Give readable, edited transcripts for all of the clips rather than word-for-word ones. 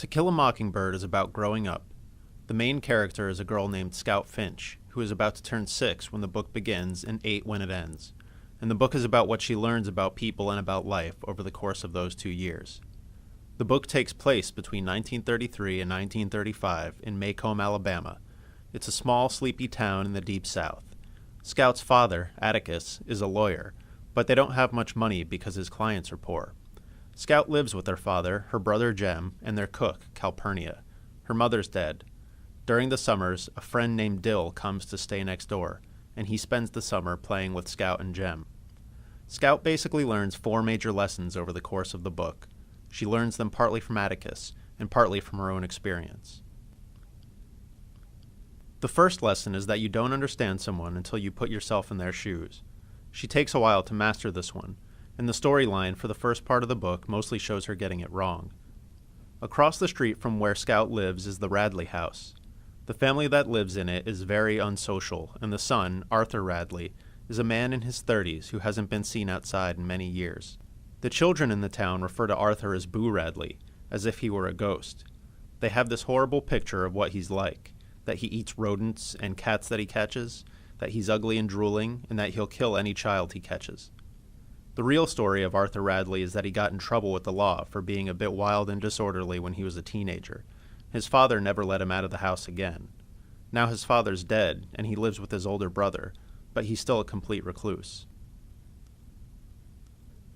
To Kill a Mockingbird is about growing up. The main character is a girl named Scout Finch, who is about to turn 6 when the book begins and 8 when it ends. And the book is about what she learns about people and about life over the course of those 2 years. The book takes place between 1933 and 1935 in Maycomb, Alabama. It's a small, sleepy town in the Deep South. Scout's father, Atticus, is a lawyer, but they don't have much money because his clients are poor. Scout lives with her father, her brother Jem, and their cook, Calpurnia. Her mother's dead. During the summers, a friend named Dill comes to stay next door, and he spends the summer playing with Scout and Jem. Scout basically learns 4 major lessons over the course of the book. She learns them partly from Atticus, and partly from her own experience. The first lesson is that you don't understand someone until you put yourself in their shoes. She takes a while to master this one, and the storyline for the first part of the book mostly shows her getting it wrong. Across the street from where Scout lives is the Radley house. The family that lives in it is very unsocial, and the son, Arthur Radley, is a man in his 30s who hasn't been seen outside in many years. The children in the town refer to Arthur as Boo Radley, as if he were a ghost. They have this horrible picture of what he's like, that he eats rodents and cats that he catches, that he's ugly and drooling, and that he'll kill any child he catches. The real story of Arthur Radley is that he got in trouble with the law for being a bit wild and disorderly when he was a teenager. His father never let him out of the house again. Now his father's dead, and he lives with his older brother, but he's still a complete recluse.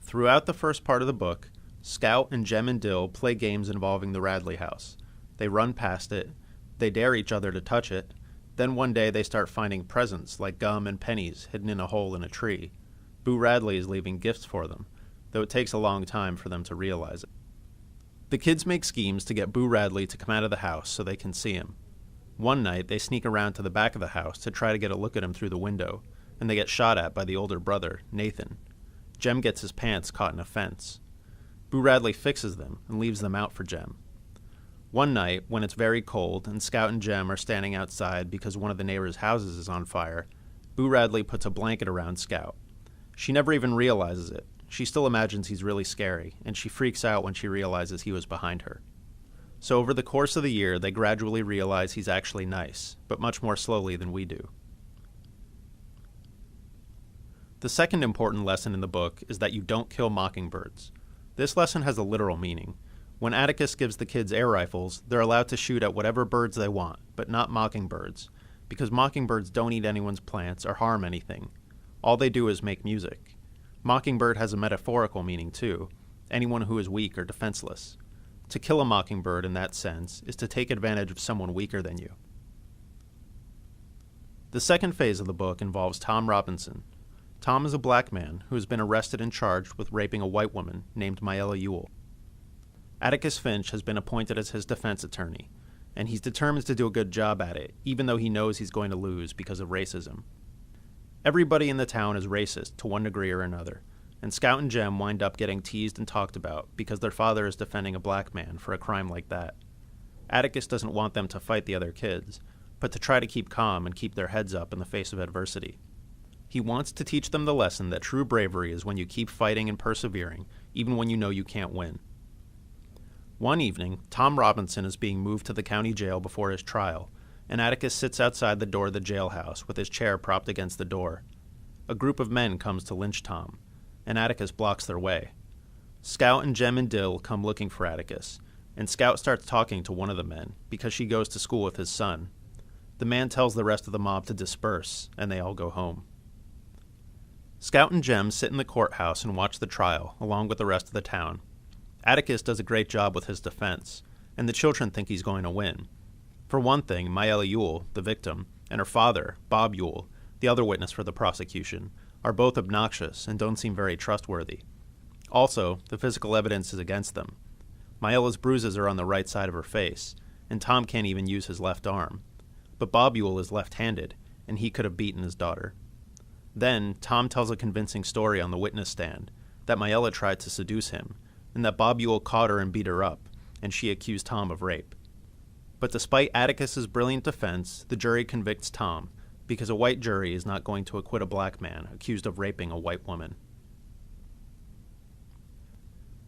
Throughout the first part of the book, Scout and Jem and Dill play games involving the Radley house. They run past it, they dare each other to touch it, then one day they start finding presents like gum and pennies hidden in a hole in a tree. Boo Radley is leaving gifts for them, though it takes a long time for them to realize it. The kids make schemes to get Boo Radley to come out of the house so they can see him. One night, they sneak around to the back of the house to try to get a look at him through the window, and they get shot at by the older brother, Nathan. Jem gets his pants caught in a fence. Boo Radley fixes them and leaves them out for Jem. One night, when it's very cold and Scout and Jem are standing outside because one of the neighbors' houses is on fire, Boo Radley puts a blanket around Scout. She never even realizes it. She still imagines he's really scary, and she freaks out when she realizes he was behind her. So over the course of the year, they gradually realize he's actually nice, but much more slowly than we do. The second important lesson in the book is that you don't kill mockingbirds. This lesson has a literal meaning. When Atticus gives the kids air rifles, they're allowed to shoot at whatever birds they want, but not mockingbirds, because mockingbirds don't eat anyone's plants or harm anything. All they do is make music. Mockingbird has a metaphorical meaning too, anyone who is weak or defenseless. To kill a mockingbird in that sense is to take advantage of someone weaker than you. The second phase of the book involves Tom Robinson. Tom is a black man who has been arrested and charged with raping a white woman named Myella Ewell. Atticus Finch has been appointed as his defense attorney, and he's determined to do a good job at it, even though he knows he's going to lose because of racism. Everybody in the town is racist to one degree or another, and Scout and Jem wind up getting teased and talked about because their father is defending a black man for a crime like that. Atticus doesn't want them to fight the other kids, but to try to keep calm and keep their heads up in the face of adversity. He wants to teach them the lesson that true bravery is when you keep fighting and persevering, even when you know you can't win. One evening, Tom Robinson is being moved to the county jail before his trial, and Atticus sits outside the door of the jailhouse with his chair propped against the door. A group of men comes to lynch Tom, and Atticus blocks their way. Scout and Jem and Dill come looking for Atticus, and Scout starts talking to one of the men because she goes to school with his son. The man tells the rest of the mob to disperse, and they all go home. Scout and Jem sit in the courthouse and watch the trial, along with the rest of the town. Atticus does a great job with his defense, and the children think he's going to win. For one thing, Myella Ewell, the victim, and her father, Bob Ewell, the other witness for the prosecution, are both obnoxious and don't seem very trustworthy. Also, the physical evidence is against them. Myella's bruises are on the right side of her face, and Tom can't even use his left arm. But Bob Ewell is left-handed, and he could have beaten his daughter. Then, Tom tells a convincing story on the witness stand, that Myella tried to seduce him, and that Bob Ewell caught her and beat her up, and she accused Tom of rape. But despite Atticus's brilliant defense, the jury convicts Tom, because a white jury is not going to acquit a black man accused of raping a white woman.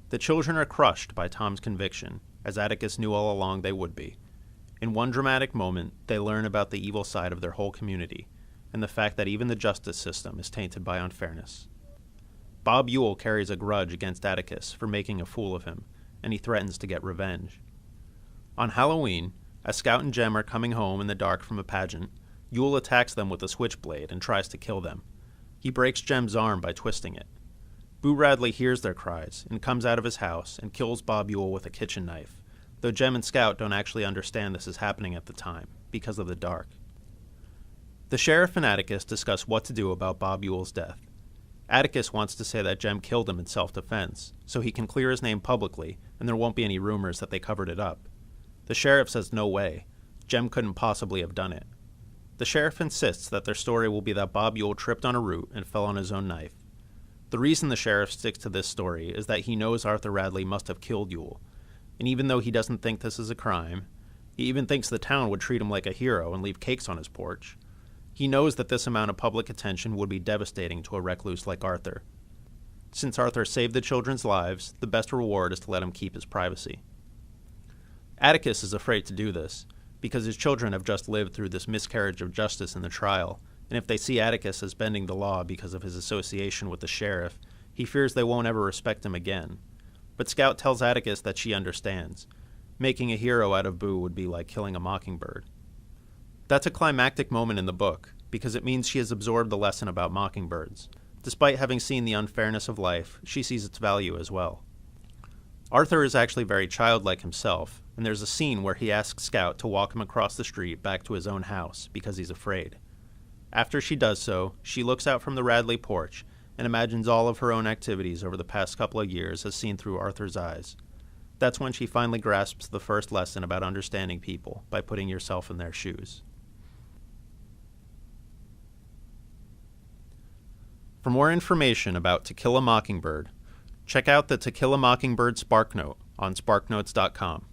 The children are crushed by Tom's conviction, as Atticus knew all along they would be. In one dramatic moment, they learn about the evil side of their whole community, and the fact that even the justice system is tainted by unfairness. Bob Ewell carries a grudge against Atticus for making a fool of him, and he threatens to get revenge. On Halloween, as Scout and Jem are coming home in the dark from a pageant, Ewell attacks them with a switchblade and tries to kill them. He breaks Jem's arm by twisting it. Boo Radley hears their cries and comes out of his house and kills Bob Ewell with a kitchen knife, though Jem and Scout don't actually understand this is happening at the time, because of the dark. The sheriff and Atticus discuss what to do about Bob Ewell's death. Atticus wants to say that Jem killed him in self-defense, so he can clear his name publicly and there won't be any rumors that they covered it up. The sheriff says no way. Jem couldn't possibly have done it. The sheriff insists that their story will be that Bob Ewell tripped on a root and fell on his own knife. The reason the sheriff sticks to this story is that he knows Arthur Radley must have killed Ewell, and even though he doesn't think this is a crime, he even thinks the town would treat him like a hero and leave cakes on his porch. He knows that this amount of public attention would be devastating to a recluse like Arthur. Since Arthur saved the children's lives, the best reward is to let him keep his privacy. Atticus is afraid to do this, because his children have just lived through this miscarriage of justice in the trial, and if they see Atticus as bending the law because of his association with the sheriff, he fears they won't ever respect him again. But Scout tells Atticus that she understands. Making a hero out of Boo would be like killing a mockingbird. That's a climactic moment in the book, because it means she has absorbed the lesson about mockingbirds. Despite having seen the unfairness of life, she sees its value as well. Arthur is actually very childlike himself, and there's a scene where he asks Scout to walk him across the street back to his own house because he's afraid. After she does so, she looks out from the Radley porch and imagines all of her own activities over the past couple of years as seen through Arthur's eyes. That's when she finally grasps the first lesson about understanding people by putting yourself in their shoes. For more information about To Kill a Mockingbird, check out the To Kill a Mockingbird SparkNote on sparknotes.com.